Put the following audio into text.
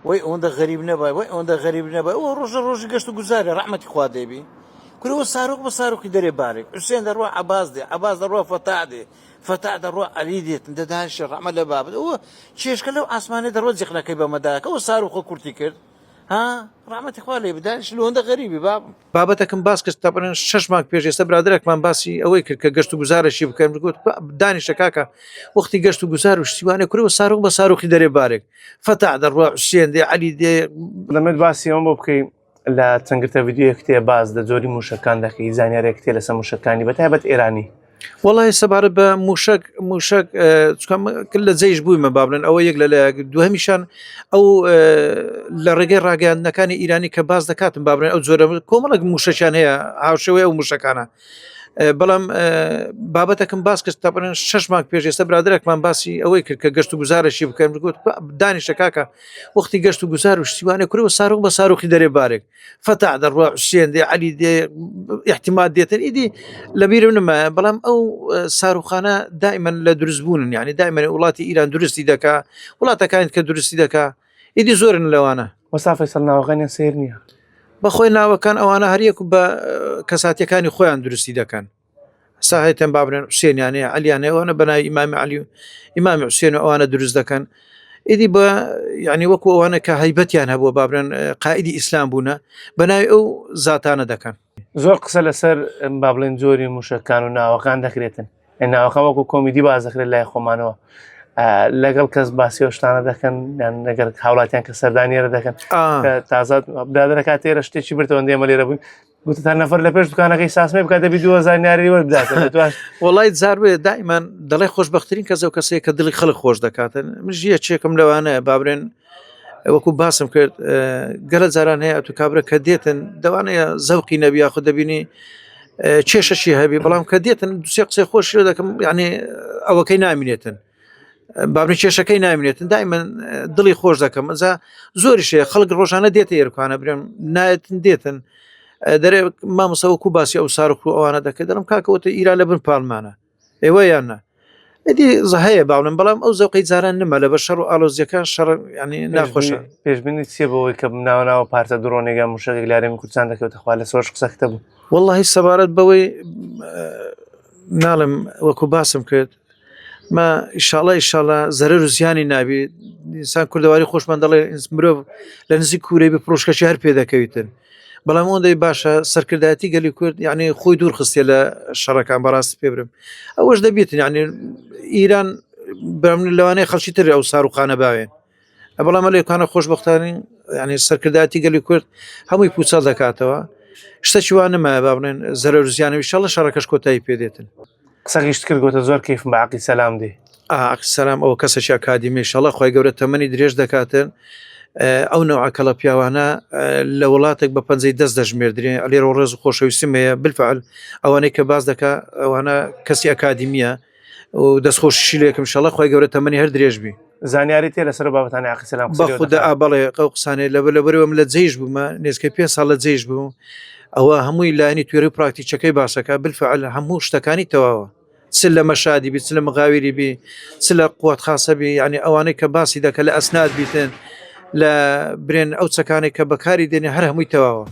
وي اوندا غريب نبا وي اوندا غريب نبا او روج قشتو جزاري رحمتي خوا ديبي كل هو صاروخ بصاروخ يدري بارك حسين دروح عباس دي عباس دروح فتاع دروح علي دي انت دهش رحمة باب هو شيش كله عثماني دروح زخنا كيبا مداك هو صاروخ كورتي كرد ها رحمة اخوالي بدانش لو هندا غريبي بابتكم باسكس طبعا شش ماك بيجي استبرادرك من باسي اويك كقشتو جزارشي بكم قلت داني شكاكا وقتي قشتو جزارش سيواني كل صاروخ بصاروخ يدري بارك فتاع دروح حسين دي علي دي لما باسي يوم بكي لا تنقرت فيديو كتير باز دا زوري موشكان داكي زانياري كتير لسا موشكاني بتهبت إيراني والله سبعة موشك كل زيج بوي ما بابلن أو يقل لا دوهميشان أو لرجال راجع نكاني إيراني كباز دكات بابلن أو زور كوملك موششان هي عاوشوي أو موشكانا بەڵام بابەتەکەم باس کرد تاپەن 6 مانگ پێش ئێستا برادرێکمان باسی ئەوەی کرد کە گەشت و گوزارەشی بکەن گوت دانیشە کاکە وەختی گەشت و گوزار و شتیوانێ کوڕەوە ساروق بە ساروقی دەرێ بارێک فتح دەڕوا حوسێن دێ عەلی دێ احتیمال دێتن ئیدی لەبیرم نەمایە بەڵام ئەو ساروخانە دائما لە دروستبوونن یعنی دائما وڵاتی ئیران درستی دەکا وڵاتەکانت کە درستی دەکا ئیدی زۆرن لەوانە وەستا فەیسەڵ ناوەکانیان سەیر نییە بەخۆی ناوەکان ئەوانە هەریەک بە کەساتیەکانی خۆیان درستی دەکەن ساهێتەن بابرێن حوسێنیانەیە عەلییانەیە ئەوانە بەناوی ئیمامی عەلی و ئیمامی حوسێن و ئەوانە دروست دەکەن ئیدی بە یعنی وەکو ئەوانە کە هەیبەتیان هەبووە بابرێن قائیدی ئیسلام بوونە بەناوی ئەو زاتانە دەکەن زۆر قسە لەسەر با بڵێن جۆری موشەکان و ناوەکان دەکرێتن ناوەکان وەکو کۆمیدی باز دەکرێت لای خۆمانەوە لەگەڵ کەس باسی شتانە دەکەن لەگەر هاوڵاتیان کە سەردانیێرە دەکەن تازات برادەرەکە تێرە شتێکی برتەوە ئێمە لێرە بووین گوتە تا نەفەر لە پێش دوکانەکەی ساسمێ بکات دەبی 2000 ناری وەربداتن وڵای جاربێ دائیمان دەڵێ خۆشبەختترین کەسە و کەسەیە کە دڵی خەڵک خۆش دەکاتن من ژیە چێکم لەوانەیە بابرێن وەکو باسم کرد گەلە جاران هەیە ئەتو کابرا کە دێتن دەوانەیە زەوقی نەبی یاخۆ دەبینی کێشەشی هەبی بەڵام کە دێتن دوسێ قسەی خۆشی دەکەم یعنی ئەوەکەی نامینێتن بابنی کێشەکەی نامێتن دائما دڵی خۆش دەکەم ئەجا زۆریشەیە خەڵک ڕۆژانە دێتە ئێرکوانە برێن نایەتن دێتن دەرێ مامۆسەوەکو باسی ئەو ساروخ و ئەوانە دەکەێت دەڵم کاکەوتە ئیران لە بن پاڵمانە ئێوە یاننا ئەدی زەهەیە باڵم بەڵام ئەو زەوقەی جاران نمە لە بە شەڕ و ئالۆزیەکان شەڕ ینی ناخۆشە پێشبینی چیە بەوەی کە ناوەناوە پارتە درۆنێگە موشەکێک لارێمی کوردستان دەکەوتە خوا لە سۆش قسەکتە بوو وەڵڵاهی سەبارەت بەوەی ناڵم وەکو باسم کرد ما ئیشاڵە زەرەر و زیانی نابی ئینسان کوردەواری خۆشمان دەڵێ مرۆڤ لە نزیک کوورەی بە پرۆشکەشی هەر پێ دەکەویتن بەڵام ئەوەندەی باشە سەرکردایەتی گەلی کورد یعنی خۆی دوور خستێ لە شەڕەکان بەڕاستی پێ برم ئەوەش دەبێتن یعنی ئیران برامن لەوانەیە خەڵکی تر ئەو ساروخانە باوێن بەڵام لەوانە خۆشبەختانین یعنی سەرکردایەتی گەلی کورد هەمووی پوچەڵ دەکاتەوە شتێکی وان نەمایە با بڵێن زەرەر و زیانەوە ئیشاڵە شەڕەکەش کۆتایی پێ دێتن قسەکەیشت کرد گوتە زۆر کەیفم بە عەقیل سەلام دێ عەقیل سەلام ئەوە کەسێکی ئەکادیمی ئیشاڵە خۆی گەورە تەمەنی درێژ دەکاتن ئەو نەوع کەڵە پیاوانە لە وڵاتێک بە پەنجەی دەست دەژمێردرێن ئەلێرە ڕێز و خۆشەویستیم هەیە بالفعل ئەوانەی کە باز دەکا ئەوانە کەسی ئەکادیمیە و دەستخۆشیشی لێکم ئیشاڵە خۆی گەورە تەمەنی هەر درێژ بی زانیاری تێ لەسەر بابەتانی عەقیل سەلام بەخودا ئابەڵێ ئەو قسانەی لەبەرەوەم لە جێیش بوومە نێزکەی 5 ساڵ لە جێیش بوو ئەوە هەمووی لایەنی توێڕی پراکتیکەکەی باسەکە بالفعل هەموو شتەکانی تەواوە چ لە مەشادی بی چ لە مغاویری بی چ لە قووەت خاسە بی یعنی ئەوانەی کە باسی دەکە لە ئەسناد بیتن لە برێن ئەو چەکانێک کە بەکاری دێنێ هەر هەمووی تەواوە